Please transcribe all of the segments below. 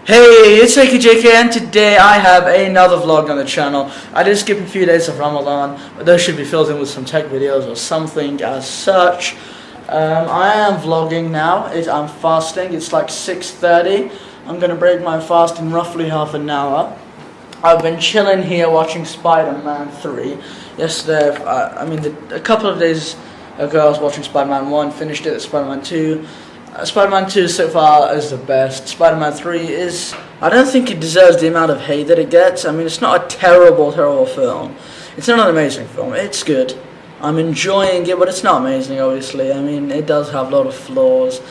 Hey, it's AKAJK and today I have another vlog on the channel. I did skip a few days of Ramadan, but those should be filled in with some tech videos or something as such. I am vlogging now. I'm fasting. It's like 6:30. I'm going to break my fast in roughly half an hour. I've been chilling here watching Spider-Man 3. Yesterday, a couple of days ago I was watching Spider-Man 1, finished it at Spider-Man 2. Spider-Man 2 so far is the best. Spider-Man 3 is... I don't think it deserves the amount of hate that it gets. I mean, it's not a terrible film. It's not an amazing film. It's good. I'm enjoying it, but it's not amazing, obviously. I mean, it does have a lot of flaws.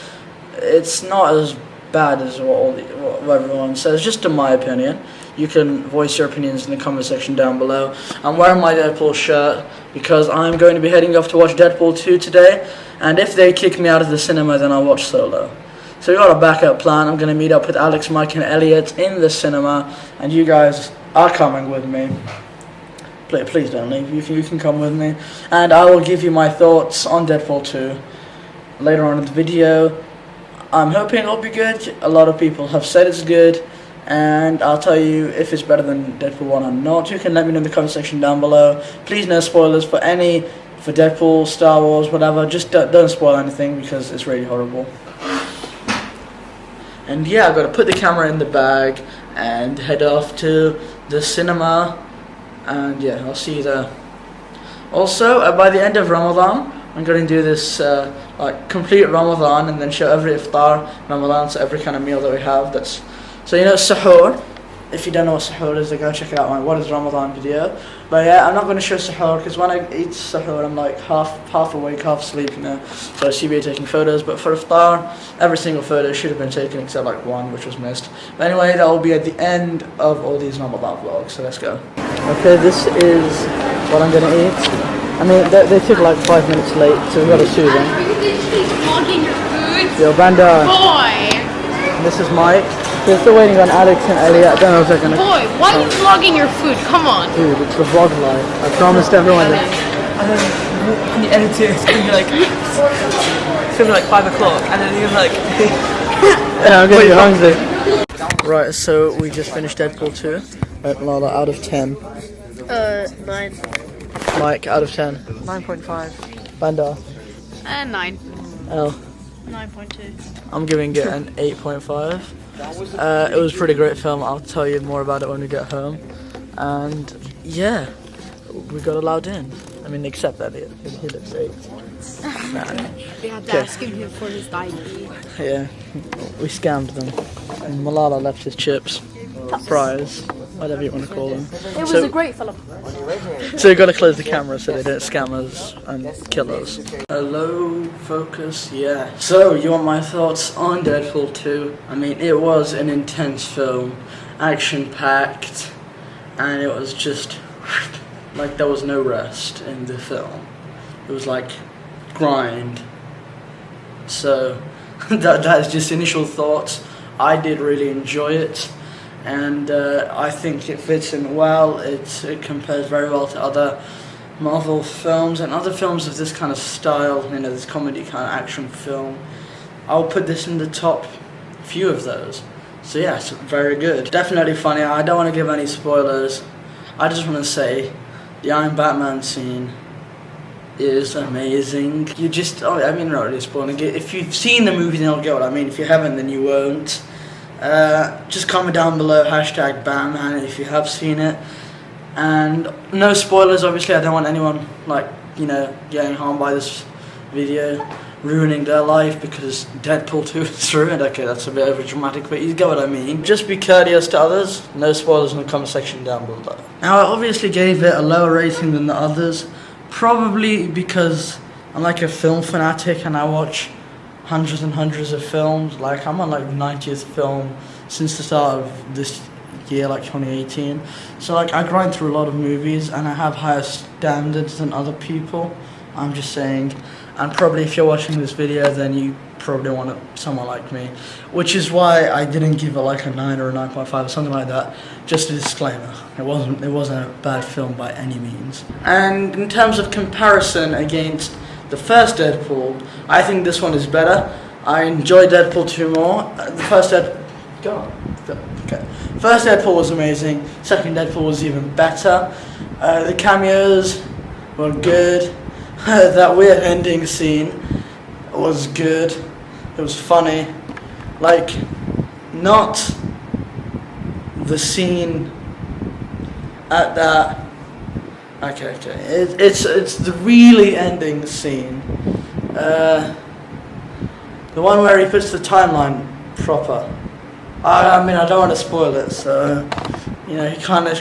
It's not as bad as what everyone says, just in my opinion. You can voice your opinions in the comment section down below. I'm wearing my Deadpool shirt because I'm going to be heading off to watch Deadpool 2 today. And if they kick me out of the cinema, then I'll watch Solo. So we got a backup plan. I'm going to meet up with Alex, Mike, and Elliot in the cinema. And you guys are coming with me. Please don't leave. You can come with me. And I will give you my thoughts on Deadpool 2 later on in the video. I'm hoping it'll be good. A lot of people have said it's good. And I'll tell you if it's better than Deadpool 1 or not. You can let me know in the comment section down below. Please no spoilers for Deadpool, Star Wars, whatever. Just don't spoil anything because it's really horrible. And yeah, I've got to put the camera in the bag and head off to the cinema. And yeah, I'll see you there. Also, by the end of Ramadan, I'm going to do this like complete Ramadan and then show every iftar Ramadan, so every kind of meal that we have. So you know Sahur. If you don't know what Sahur is, then go check out my What is Ramadan video. But yeah, I'm not going to show Sahur because when I eat Sahur, I'm like half awake, half asleep, you know. So I see me taking photos. But for iftar, every single photo should have been taken except like one, which was missed. But anyway, that will be at the end of all these Ramadan vlogs. So let's go. Okay, this is what I'm going to eat. I mean, they took like 5 minutes late, so we got to sue them. Vlogging your food. Yo, Banda. Boy. This is Mike. We're still waiting on Alex and Elliot. I don't know if they're gonna... Boy, why are you vlogging your food? Come on. Dude, it's the vlog life. I promised everyone that... And then when you edit it, it's gonna be like 5 o'clock, and then you're like... Yeah, I'm getting hungry. Right, so we just finished Deadpool 2. Right, Lala, out of 10. 9. Mike, out of 10. 9.5. Banda. 9. L. 9.2. I'm giving it an 8.5. It was a pretty great film. I'll tell you more about it when we get home. And yeah, we got allowed in. I mean, except Elliot. He looks 8. We had to ask him for his ID. Yeah, we scammed them. And Malala left his chips, fries, whatever you want to call them. It was a great film. So you got to close the camera so they don't scam us and kill us. Hello, focus, yeah. So, you want my thoughts on Deadpool 2? I mean, it was an intense film, action-packed, and it was just like there was no rest in the film. It was like grind. So, that's just initial thoughts. I did really enjoy it. And I think it fits in well. It compares very well to other Marvel films and other films of this kind of style, you know, this comedy kind of action film. I'll put this in the top few of those. So yeah, it's very good. Definitely funny. I don't want to give any spoilers. I just want to say the Iron Batman scene is amazing. You just, not really spoiling it. If you've seen the movie, then you'll get what I mean. If you haven't, then you won't. Just comment down below #Batman if you have seen it, and no spoilers. Obviously, I don't want anyone getting harmed by this video, ruining their life because Deadpool 2 is ruined. Okay, that's a bit over dramatic, but you get what I mean. Just be courteous to others. No spoilers in the comment section down below. Now, I obviously gave it a lower rating than the others, probably because I'm like a film fanatic and I watch hundreds and hundreds of films. Like, I'm on like 90th film since the start of this year, like 2018. So like I grind through a lot of movies and I have higher standards than other people. I'm just saying. And probably if you're watching this video, then you probably want someone like me. Which is why I didn't give it like a 9 or a 9.5 or something like that. Just a disclaimer. It wasn't a bad film by any means. And in terms of comparison against the first Deadpool, I think this one is better. I enjoyed Deadpool 2 more. The first Deadpool... Go on. Okay. First Deadpool was amazing. Second Deadpool was even better. The cameos were good. That weird ending scene was good. It was funny. Like, not the scene at that. Okay. It's the really ending scene. The one where he puts the timeline proper. I mean, I don't want to spoil it, so he kind of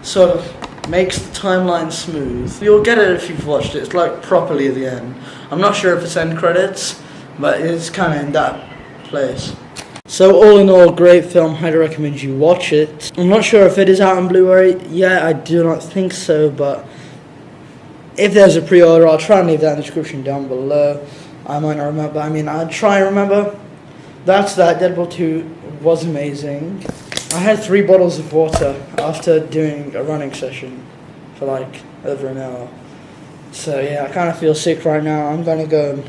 sort of makes the timeline smooth. You'll get it if you've watched it. It's like properly at the end. I'm not sure if it's end credits, but it's kind of in that place. So all in all, great film. Highly recommend you watch it. I'm not sure if it is out on Blu-ray. Yeah, I do not think so, but if there's a pre-order, I'll try and leave that in the description down below. I might not remember. I mean, I'll try and remember. That's that. Deadpool 2 was amazing. I had 3 bottles of water after doing a running session for like over an hour. So yeah, I kind of feel sick right now. I'm gonna go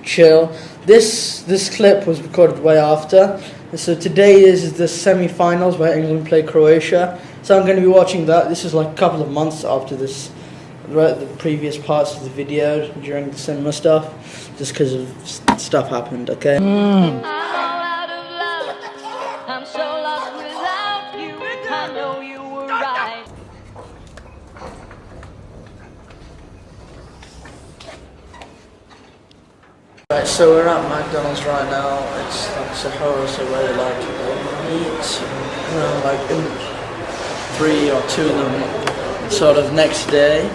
chill. This clip was recorded way after. So today is the semi-finals where England play Croatia. So I'm going to be watching that. This is like a couple of months after this, the previous parts of the video during the cinema stuff, just because of stuff happened. Okay. I'm so lost without you. I know you were right. Right, so we're at McDonald's right now. It's like Sahara, so where they like eat, like in 3 or 2 of them sort of next day,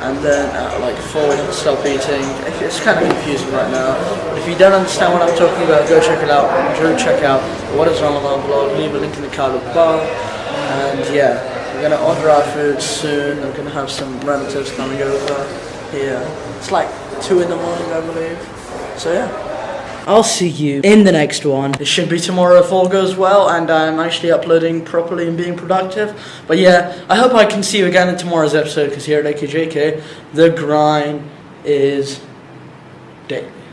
and then at like 4 stop eating. It's kind of confusing right now. If you don't understand what I'm talking about, go check it out. Do check out What Is Wrong With Our Vlog. Leave a link in the card above. And yeah, we're gonna order our food soon. I'm gonna have some relatives coming over here. It's like 2 in the morning, I believe. So yeah, I'll see you in the next one. It should be tomorrow if all goes well and I'm actually uploading properly and being productive. But yeah, I hope I can see you again in tomorrow's episode, because here at AKAJK, the grind is day.